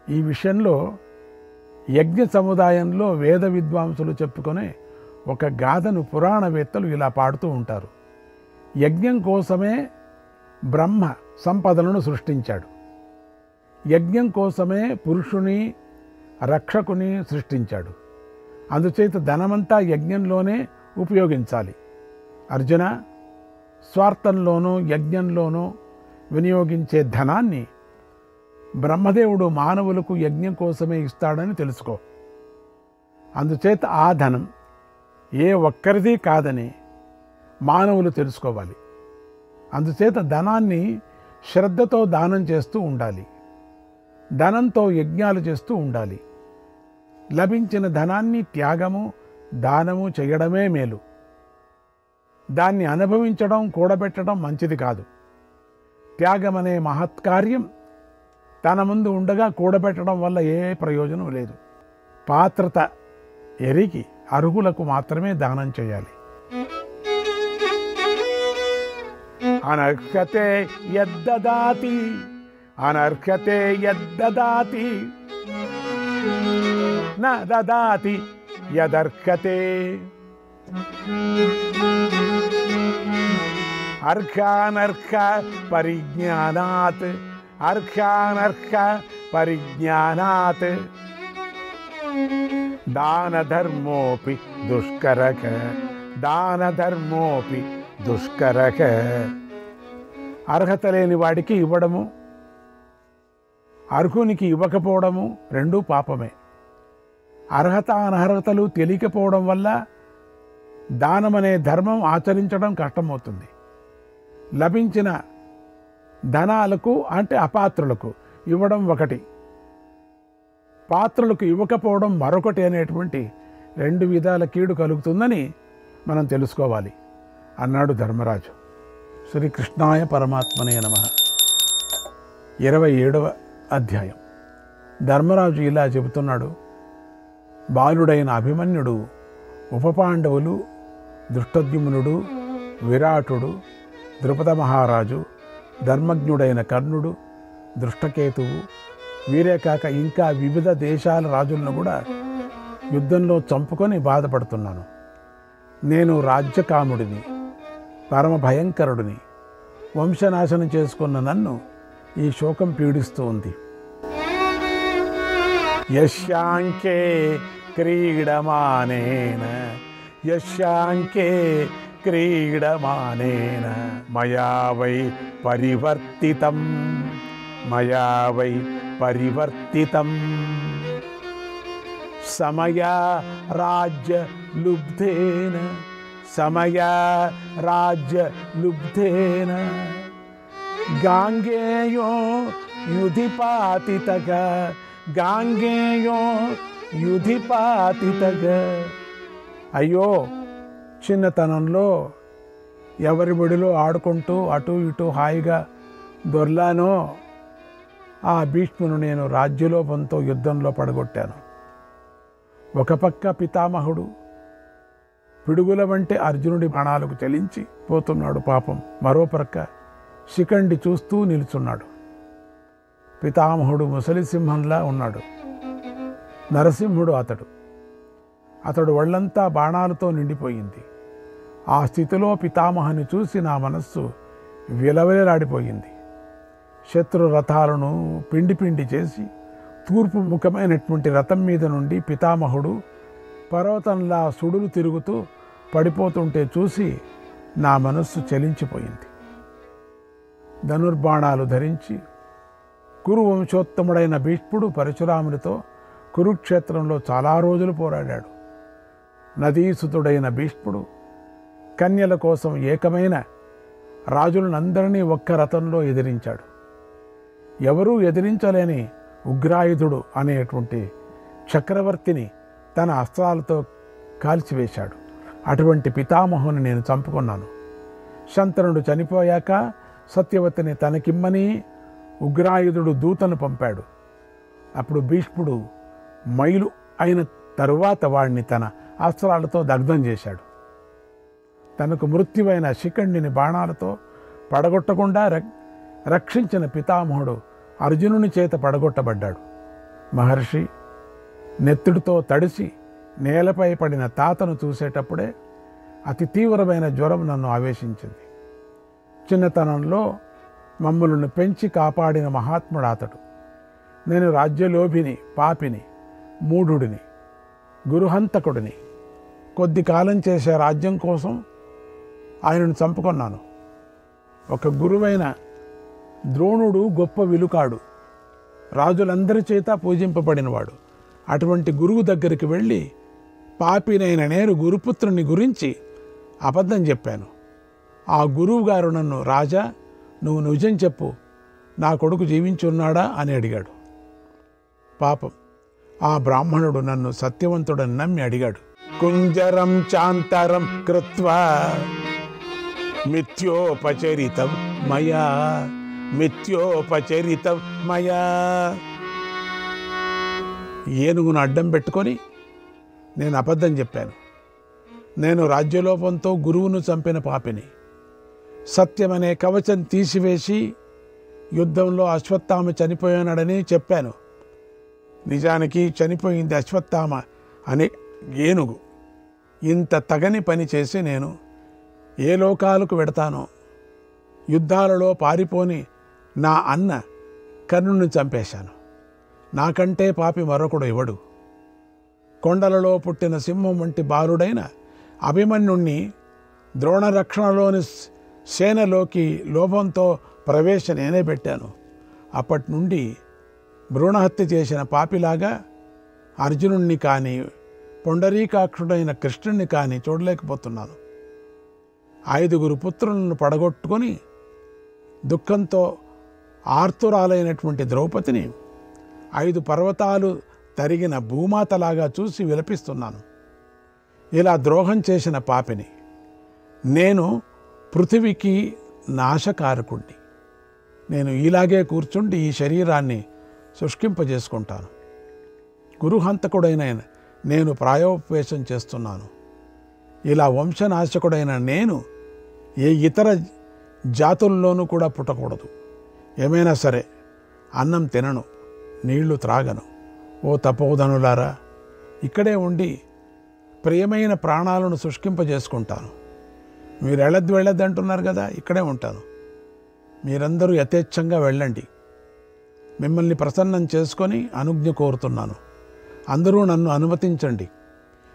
ఈ విషయంలో యజ్ఞ సముదాయంలో వేద విద్వాంసులు చెప్పుకునే ఒక గాథను పురాణవేత్తలు ఇలా పాడుతూ ఉంటారు. యజ్ఞం కోసమే బ్రహ్మ సంపదలను సృష్టించాడు. యజ్ఞం కోసమే పురుషుని రక్షకుని సృష్టించాడు. అందుచేత ధనమంతా యజ్ఞంలోనే ఉపయోగించాలి. అర్జున, స్వార్థంలోనూ యజ్ఞంలోనూ వినియోగించే ధనాన్ని బ్రహ్మదేవుడు మానవులకు యజ్ఞం కోసమే ఇస్తాడని తెలుసుకో. అందుచేత ఆ ధనం ఏ ఒక్కరిది కాదని మానవులు తెలుసుకోవాలి. అందుచేత ధనాన్ని శ్రద్ధతో దానం చేస్తూ ఉండాలి. ధనంతో యజ్ఞాలు చేస్తూ ఉండాలి. లభించిన ధనాన్ని త్యాగము, దానము చేయడమే మేలు. దాన్ని అనుభవించడం, కూడబెట్టడం మంచిది కాదు. త్యాగమనే మహత్కార్యం తన ముందు ఉండగా కూడబెట్టడం వల్ల ఏ ప్రయోజనం లేదు. పాత్రత ఎరిగి అర్హులకు మాత్రమే దానం చేయాలి. అనర్హతే యద్దదాతి అనర్హతే యద్దదాతి న దదాతి యదర్హతే. అర్హానర్హ పరిజ్ఞానాత్ అర్హానర్హ పరిజ్ఞానాత్ దానధర్మోపి దుష్కరః దానధర్మోపి దుష్కరః. అర్హత లేని వాడికి ఇవ్వడము, అర్హునికి ఇవ్వకపోవడము రెండూ పాపమే. అర్హత అనర్హతలు తెలియకపోవడం వల్ల దానమనే ధర్మం ఆచరించడం కష్టమవుతుంది. లభించిన ధనాలకు అంటే అపాత్రులకు ఇవ్వడం ఒకటి, పాత్రులకు ఇవ్వకపోవడం మరొకటి అనేటువంటి 2 విధాల కీడు కలుగుతుందని మనం తెలుసుకోవాలి అన్నాడు ధర్మరాజు. శ్రీకృష్ణాయ పరమాత్మనే నమః. 27వ అధ్యాయం. ధర్మరాజు ఇలా చెబుతున్నాడు. బాలుడైన అభిమన్యుడు, ఉపపాండవులు, దృష్టద్యుమ్నుడు, విరాటుడు, ద్రుపద మహారాజు, ధర్మజ్ఞుడైన కర్ణుడు, దృష్టకేతువు, వీరే కాక ఇంకా వివిధ దేశాల రాజులను కూడా యుద్ధంలో చంపుకొని బాధపడుతున్నాను. నేను రాజ్యకాముడిని, పరమ భయంకరుడిని. వంశనాశనం చేసుకున్న నన్ను ఈ శోకం పీడిస్తూ ఉంది. యశాంకే క్రీడమానేన యశాంకే క్రీడమానేన మయా వై పరివర్తితం మయా వై పరివర్తితం. సమయా రాజ్య లుబ్ధేన సమయా రాజ్య లుబ్ధేన గాంగేయో యుధిపాతితగా గాంగేయో యుధిపాతితగా. అయ్యో, చిన్నతనంలో ఎవరి బడిలో ఆడుకుంటూ అటు ఇటు హాయిగా దొర్లానో ఆ భీష్మును నేను రాజ్యలోపంతో యుద్ధంలో పడగొట్టాను. ఒక పక్క పితామహుడు పిడుగుల వంటి అర్జునుడి బాణాలకు చలించి పోతున్నాడు పాపం. మరో ప్రక్క శిఖండి చూస్తూ నిలుచున్నాడు. పితామహుడు ముసలి సింహంలా ఉన్నాడు. నరసింహుడు అతడు ఒళ్ళంతా బాణాలతో నిండిపోయింది. ఆ స్థితిలో పితామహని చూసి నా మనస్సు విలవిలలాడిపోయింది. శత్రు రథాలను పిండి పిండి చేసి తూర్పు ముఖమైనటువంటి రథం మీద నుండి పితామహుడు పర్వతంలా సుడులు తిరుగుతూ పడిపోతుంటే చూసి నా మనస్సు చలించిపోయింది. ధనుర్బాణాలు ధరించి కురు వంశోత్తముడైన భీష్ముడు పరశురామునితో కురుక్షేత్రంలో చాలా రోజులు పోరాడాడు. నదీసుతుడైన భీష్ముడు కన్యల కోసం ఏకమైన రాజులనందరినీ ఒక్క రథంలో ఎదిరించాడు. ఎవరూ ఎదిరించలేని ఉగ్రాయుధుడు అనేటువంటి చక్రవర్తిని తన అస్త్రాలతో కాల్చివేశాడు. అటువంటి పితామహుని నేను చంపుకున్నాను. శంతనుడు చనిపోయాక సత్యవతిని తనకిమ్మని ఉగ్రాయుధుడు దూతను పంపాడు. అప్పుడు భీష్ముడు మైలు అయిన తరువాత వాడిని తన అస్త్రాలతో దగ్ధం చేశాడు. తనకు మృత్యువైన శిఖండిని బాణాలతో పడగొట్టకుండా రక్షించిన పితామహుడు అర్జునుని చేత పడగొట్టబడ్డాడు. మహర్షి నెత్తుడితో తడిసి నేలపై పడిన తాతను చూసేటప్పుడే అతి తీవ్రమైన జ్వరం నన్ను ఆవేశించింది. చిన్నతనంలో మమ్మల్ని పెంచి కాపాడిన మహాత్ముడు అతడు. నేను రాజ్యలోభిని, పాపిని, మూఢుడిని, గురుహంతకుడిని. కొద్ది కాలం చేసే రాజ్యం కోసం ఆయనను చంపుకున్నాను. ఒక గురువైన ద్రోణుడు గొప్ప విలుకాడు, రాజులందరి చేత పూజింపబడినవాడు. అటువంటి గురువు దగ్గరికి వెళ్ళి పాపినైన నేను గురుపుత్రుని గురించి అబద్ధం చెప్పాను. ఆ గురువు గారు నన్ను, రాజా నువ్వు నిజం చెప్పు, నా కొడుకు జీవించున్నాడా అని అడిగాడు. పాపం ఆ బ్రాహ్మణుడు నన్ను సత్యవంతుడని నమ్మి అడిగాడు. కుంజరం చాంతరం కృత్వా మిథ్యోపచరితం మయా మిథ్యోపచరిత మయా. ఏనుగును అడ్డం పెట్టుకొని నేను అబద్ధం చెప్పాను. నేను రాజ్యలోపంతో గురువును చంపిన పాపిని. సత్యమనే కవచం తీసివేసి యుద్ధంలో అశ్వత్థామ చనిపోయాడని చెప్పాను. నిజానికి చనిపోయింది అశ్వత్థామ అనే ఏనుగు. ఇంత తగని పని చేసి నేను ఏ లోకాలకు వెడతానో. యుద్ధాలలో పారిపోని నా అన్న కర్ణుని చంపేశాను. నాకంటే పాపి మరొకడు ఇవ్వడు. కొండలలో పుట్టిన సింహం వంటి బాలుడైన అభిమన్యుణ్ణి ద్రోణరక్షణలోని సేనలోకి లోభంతో ప్రవేశ నేనే పెట్టాను. అప్పటి నుండి భ్రూణహత్య చేసిన పాపిలాగా అర్జునుణ్ణి కానీ పొండరీకాక్షుడైన కృష్ణుణ్ణి కానీ చూడలేకపోతున్నాను. 5 పుత్రులను పడగొట్టుకొని దుఃఖంతో ఆర్తురాలైనటువంటి ద్రౌపదిని 5 పర్వతాలు తరిగిన భూమాతలాగా చూసి విలపిస్తున్నాను. ఇలా ద్రోహం చేసిన పాపిని నేను. పృథివికి నాశకారకుణ్ణి. నేను ఇలాగే కూర్చుండి ఈ శరీరాన్ని శుష్కింపజేసుకుంటాను. గురుహంతకుడైన నేను ప్రాయోపవేశం చేస్తున్నాను. ఇలా వంశనాశకుడైన నేను ఏ ఇతర జాతుల్లోనూ కూడా పుట్టకూడదు. ఏమైనా సరే అన్నం తినను, నీళ్లు త్రాగను. ఓ తపోధనులారా, ఇక్కడే ఉండి ప్రియమైన ప్రాణాలను శుష్కింపజేసుకుంటాను. మీరు వెళ్ళద్దంటున్నారు కదా, ఇక్కడే ఉంటాను. మీరందరూ యథేచ్ఛంగా వెళ్ళండి. మిమ్మల్ని ప్రసన్నం చేసుకొని అనుజ్ఞ కోరుతున్నాను. అందరూ నన్ను అనుమతించండి.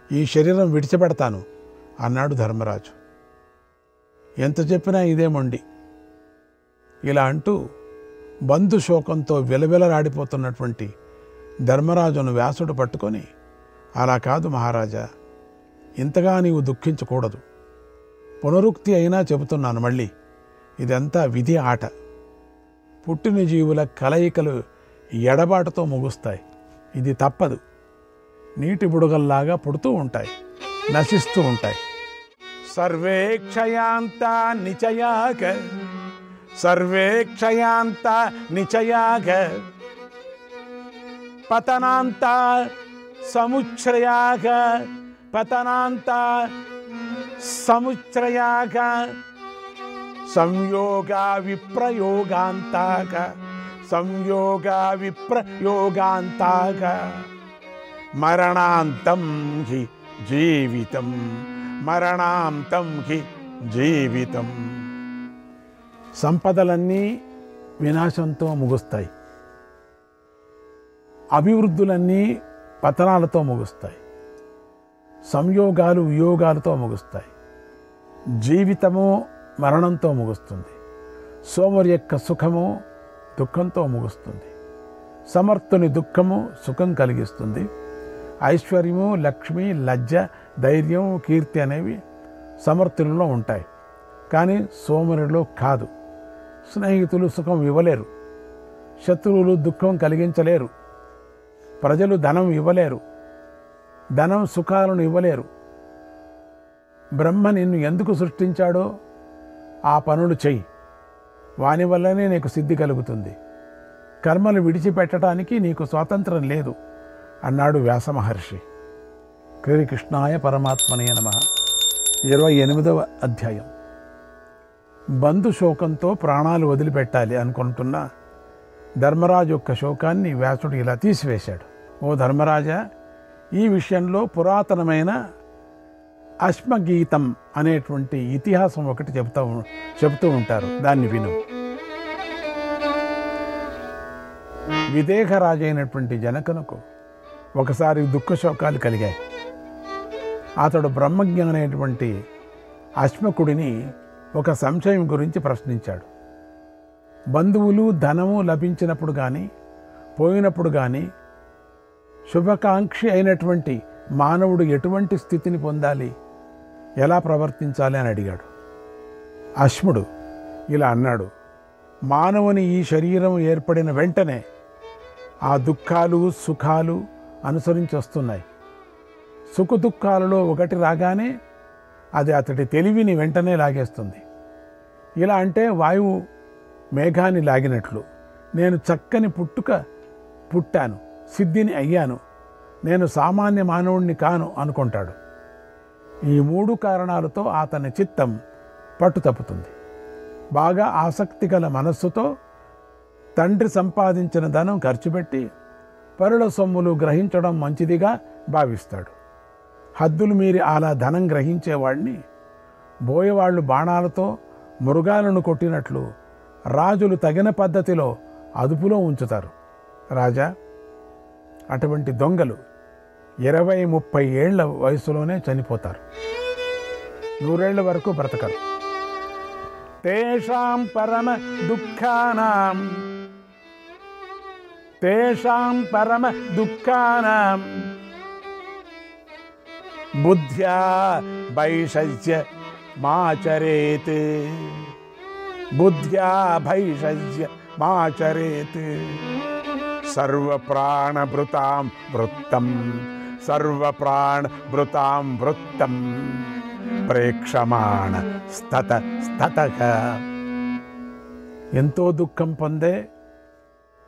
ఈ శరీరం విడిచిపెడతాను అన్నాడు ధర్మరాజు. ఎంత చెప్పినా ఇదే మొండి. ఇలా అంటూ బంధు శోకంతో విలవిలలాడిపోతున్నటువంటి ధర్మరాజును వ్యాసుడు పట్టుకొని, అలా కాదు మహారాజా, ఇంతగా నీవు దుఃఖించకూడదు. పునరుక్తి అయినా చెబుతున్నాను మళ్ళీ, ఇదంతా విధి ఆట. పుట్టిన జీవుల కలయికలు ఎడబాటుతో ముగుస్తాయి. ఇది తప్పదు. నీటి బుడగల్లాగా పుడుతూ ఉంటాయి, నశిస్తూ ఉంటాయి. సర్వే క్షయాంత నిచయాగ, సర్వే క్షయాంత నిచయాగ, పతనాంత సముచ్ఛ్రయాగ, పతనాంత సముచ్ఛ్రయాగ, సంయోగ విప్రయోగాంతాక, సంయోగ విప్రయోగాంతాక, మరణాంతం హి జీవితం, మరణాంతం హి జీవితం. సంపదలన్నీ వినాశంతో ముగుస్తాయి. అభివృద్ధులన్నీ పతనాలతో ముగుస్తాయి. సంయోగాలు వియోగాలతో ముగుస్తాయి. జీవితము మరణంతో ముగుస్తుంది. సోమరి యొక్క సుఖము దుఃఖంతో ముగుస్తుంది. సమర్థుని దుఃఖము సుఖం కలిగిస్తుంది. ఐశ్వర్యము, లక్ష్మి, లజ్జ, ధైర్యం, కీర్తి అనేవి సమర్థులలో ఉంటాయి, కానీ సోమరిలో కాదు. స్నేహితులు సుఖం ఇవ్వలేరు, శత్రువులు దుఃఖం కలిగించలేరు, ప్రజలు ధనం ఇవ్వలేరు, ధనం సుఖాలను ఇవ్వలేరు. బ్రహ్మ నిన్ను ఎందుకు సృష్టించాడో ఆ పనులు చెయ్యి, వాని వల్లనే నీకు సిద్ధి కలుగుతుంది. కర్మలు విడిచిపెట్టడానికి నీకు స్వాతంత్రం లేదు అన్నాడు వ్యాస మహర్షి. శ్రీకృష్ణాయ పరమాత్మనే నమః. 28వ అధ్యాయం. బంధు శోకంతో ప్రాణాలు వదిలిపెట్టాలి అనుకుంటున్న ధర్మరాజు యొక్క శోకాన్ని వ్యాసుడు ఇలా తీసివేశాడు. ఓ ధర్మరాజా, ఈ విషయంలో పురాతనమైన అశ్మగీతం అనేటువంటి ఇతిహాసం ఒకటి చెబుతూ ఉంటారు, దాన్ని విను. విదేహరాజైనటువంటి జనకునకు ఒకసారి దుఃఖశోకాలు కలిగాయి. అతడు బ్రహ్మజ్ఞాని అయినటువంటి అశ్మకుడిని ఒక సంశయం గురించి ప్రశ్నించాడు. బంధువులు ధనము లభించినప్పుడు కానీ పోయినప్పుడు కానీ శుభాకాంక్షి అయినటువంటి మానవుడు ఎటువంటి స్థితిని పొందాలి, ఎలా ప్రవర్తించాలి అని అడిగాడు. అశ్ముడు ఇలా అన్నాడు: మానవుని ఈ శరీరం ఏర్పడిన వెంటనే ఆ దుఃఖాలు సుఖాలు అనుసరించి వస్తున్నాయి. సుఖ దుఃఖాలలో ఒకటి రాగానే అది అతడి తెలివిని వెంటనే లాగేస్తుంది. ఇలా అంటే వాయువు మేఘాన్ని లాగినట్లు నేను చక్కని పుట్టాను, సిద్ధిని అయ్యాను, నేను సామాన్య మానవుణ్ణి కాను అనుకుంటాడు. ఈ 3 కారణాలతో అతని చిత్తం పట్టు తప్పుతుంది. బాగా ఆసక్తి గల మనస్సుతో తండ్రి సంపాదించిన ధనం ఖర్చు పెట్టి పరుల సొమ్ములు గ్రహించడం మంచిదిగా భావిస్తాడు. హద్దులు మీరి అలా ధనం గ్రహించేవాడిని బోయవాళ్లు బాణాలతో మృగాలను కొట్టినట్లు రాజులు తగిన పద్ధతిలో అదుపులో ఉంచుతారు. రాజా, అటువంటి దొంగలు 20-30 ఏళ్ల వయసులోనే చనిపోతారు, 100 ఏళ్ల వరకు బ్రతకరు. తేషాం పరమ దుఃఖానాం బుద్ధ్యా భైషజ్య మాచరేత్ సర్వప్రాణభృతాం వృత్తం ప్రేక్షమాణ స్తతః. ఎంతో దుఃఖం పొందే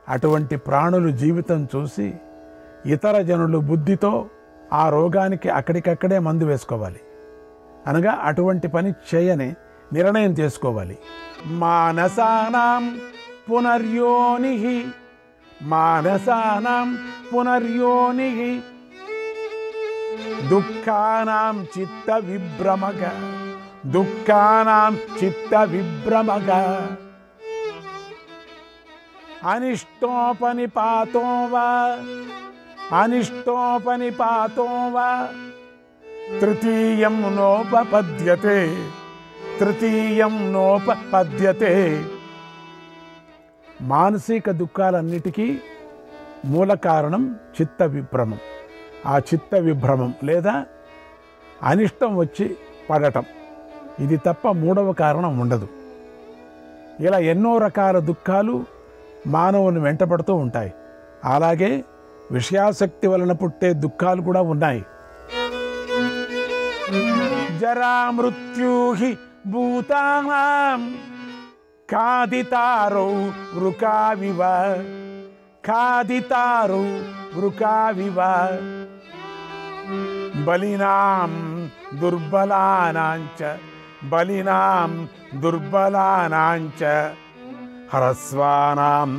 అటువంటి ప్రాణులు జీవితం చూసి ఇతర జనులు బుద్ధితో ఆ రోగానికి అక్కడికక్కడే మందు వేసుకోవాలి. అనగా అటువంటి పని చేయని నిర్ణయం చేసుకోవాలి. మానసానాం పునర్యోనిః దుఃఖానాం చిత్త విభ్రమగ అనిష్టోపనిపాతో వా తృతీయం నోపపద్యతే. మానసిక దుఃఖాలన్నిటికీ మూల కారణం చిత్త విభ్రమం. ఆ చిత్త విభ్రమం లేదా అనిష్టం వచ్చి పడటం, ఇది తప్ప 3వ కారణం ఉండదు. ఇలా ఎన్నో రకాల దుఃఖాలు మానవుని వెంటపడుతూ ఉంటాయి. అలాగే విషయాసక్తి వలన పుట్టే దుఃఖాలు కూడా ఉన్నాయి. జరా మృత్యూహి భూతానాం ఖాదితారౌ వృకావివ బలినాం దుర్బలానాంచ హ్రస్వానాం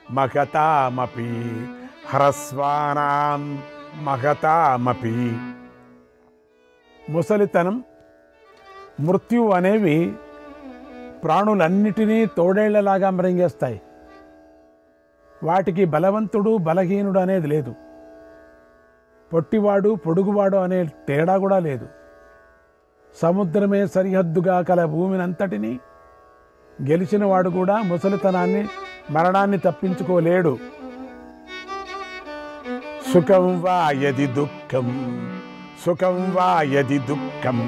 మహతామపి. ముసలితనం, మృత్యు అనేవి ప్రాణులన్నిటినీ తోడేళ్లలాగా మృంగేస్తాయి. వాటికి బలవంతుడు బలహీనుడు అనేది లేదు, పొట్టివాడు పొడుగువాడు అనే తేడా కూడా లేదు. సముద్రమే సరిహద్దుగా కల భూమినంతటినీ గెలిచినవాడు కూడా ముసలితనాన్ని, మరణాన్ని తప్పించుకోలేడు. సుఖం వా యది దుఃఖం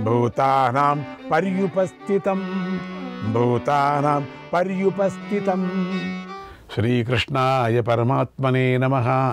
భూతానాం పర్యుపస్థితం. శ్రీకృష్ణాయ పరమాత్మనే నమః.